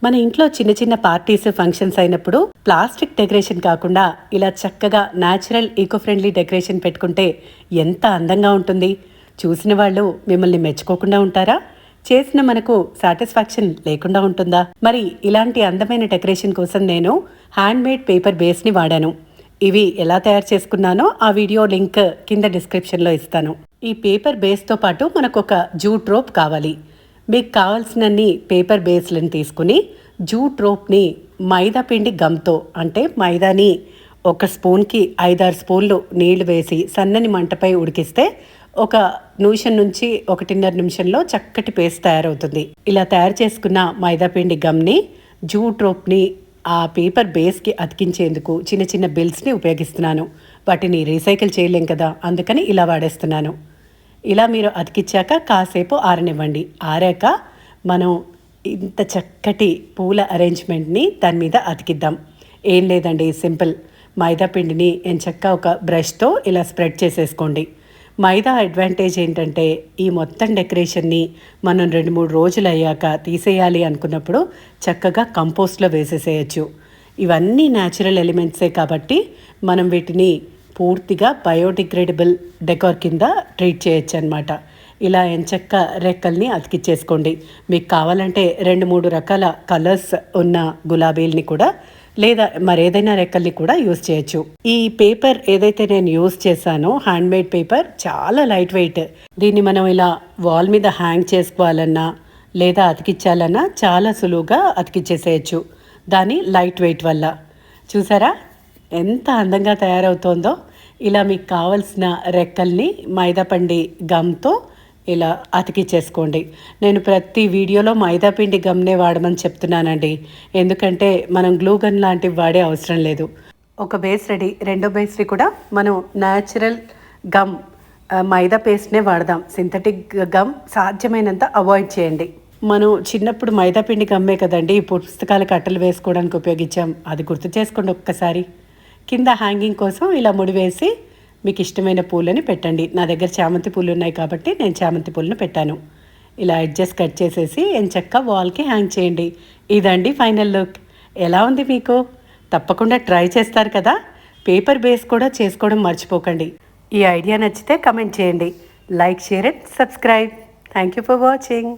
మన ఇంట్లో చిన్న చిన్న పార్టీస్ ఫంక్షన్స్ అయినప్పుడు ప్లాస్టిక్ డెకరేషన్ కాకుండా ఇలా చక్కగా న్యాచురల్ ఈకో ఫ్రెండ్లీ డెకరేషన్ పెట్టుకుంటే ఎంత అందంగా ఉంటుంది. చూసిన వాళ్ళు మిమ్మల్ని మెచ్చుకోకుండా ఉంటారా? చేసిన మనకు సాటిస్ఫాక్షన్ లేకుండా ఉంటుందా? మరి ఇలాంటి అందమైన డెకరేషన్ కోసం నేను హ్యాండ్మేడ్ పేపర్ బేస్ని వాడాను. ఇవి ఎలా తయారు చేసుకున్నానో ఆ వీడియో లింక్ కింద డిస్క్రిప్షన్లో ఇస్తాను. ఈ పేపర్ బేస్తో పాటు మనకు ఒక జూట్ రోప్ కావాలి. మీకు కావాల్సినన్ని పేపర్ బేస్లను తీసుకుని జూట్ రోప్ని మైదా పిండి గమ్తో, అంటే మైదాని ఒక స్పూన్కి 5-6 స్పూన్లు నీళ్లు వేసి సన్నని మంటపై ఉడికిస్తే ఒక నిమిషం నుంచి 1.5 నిమిషంలో చక్కటి పేస్ట్ తయారవుతుంది. ఇలా తయారు చేసుకున్న మైదా పిండి గమ్ని జూట్ రోప్ని ఆ పేపర్ బేస్కి అతికించేందుకు చిన్న చిన్న బిల్స్ని ఉపయోగిస్తున్నాను. వాటిని రీసైకిల్ చేయలేం కదా, అందుకని ఇలా వాడేస్తున్నాను. ఇలా మీరు అతికిచ్చాక కాసేపు ఆరనివ్వండి. ఆరాక మనం ఇంత చక్కటి పూల అరేంజ్మెంట్ని దాని మీద అతికిద్దాం. ఏం లేదండి, సింపుల్. మైదా పిండిని ఎంచక్క ఒక బ్రష్తో ఇలా స్ప్రెడ్ చేసేసుకోండి. మైదా అడ్వాంటేజ్ ఏంటంటే ఈ మొత్తం డెకరేషన్ని మనం 2-3 రోజులు అయ్యాక తీసేయాలి అనుకున్నప్పుడు చక్కగా కంపోస్ట్లో వేసేసేయచ్చు. ఇవన్నీ న్యాచురల్ ఎలిమెంట్సే కాబట్టి మనం వీటిని పూర్తిగా బయోడిగ్రేడబుల్ డెకార్ కింద ట్రీట్ చేయొచ్చు అనమాట. ఇలా ఎంచక్క రెక్కల్ని అతికిచ్చేసుకోండి. మీకు కావాలంటే 2-3 రకాల కలర్స్ ఉన్న గులాబీల్ని కూడా లేదా మరేదైనా రెక్కల్ని కూడా యూజ్ చేయొచ్చు. ఈ పేపర్ ఏదైతే నేను యూజ్ చేశానో హ్యాండ్మేడ్ పేపర్ చాలా లైట్ వెయిట్. దీన్ని మనం ఇలా వాల్ మీద హ్యాంగ్ చేసుకోవాలన్నా లేదా అతికించాలన్నా చాలా సులువుగా అతికిచ్చేసేయచ్చు దాని లైట్ వెయిట్ వల్ల. చూసారా ఎంత అందంగా తయారవుతోందో. ఇలా మీకు కావలసిన రెక్కల్ని మైదాపిండి గమ్తో ఇలా అతికిచ్చేసుకోండి. నేను ప్రతి వీడియోలో మైదాపిండి గమ్నే వాడమని చెప్తున్నానండి, ఎందుకంటే మనం గ్లూ గన్ లాంటివి వాడే అవసరం లేదు. ఒక బేస్ రెడీ. రెండో బేస్ని కూడా మనం న్యాచురల్ గమ్ మైదా పేస్ట్నే వాడదాం. సింథటిక్ గమ్ సాధ్యమైనంత అవాయిడ్ చేయండి. మనం చిన్నప్పుడు మైదాపిండి గమ్మే కదండి పుస్తకాలకు అట్టలు వేసుకోవడానికి ఉపయోగించాం. అది గుర్తు చేసుకోండి ఒక్కసారి. కింద హ్యాంగింగ్ కోసం ఇలా ముడివేసి మీకు ఇష్టమైన పూలని పెట్టండి. నా దగ్గర చామంతి పూలు ఉన్నాయి కాబట్టి నేను చామంతి పూలను పెట్టాను. ఇలా ఎడ్జెస్ కట్ చేసేసి ఎంచక్క వాల్కి హ్యాంగ్ చేయండి. ఇదండి ఫైనల్ లుక్. ఎలా ఉంది మీకు? తప్పకుండా ట్రై చేస్తారు కదా. పేపర్ బేస్ కూడా చేసుకోవడం మర్చిపోకండి. ఈ ఐడియా నచ్చితే కమెంట్ చేయండి. Like, share and subscribe. Thank you for watching.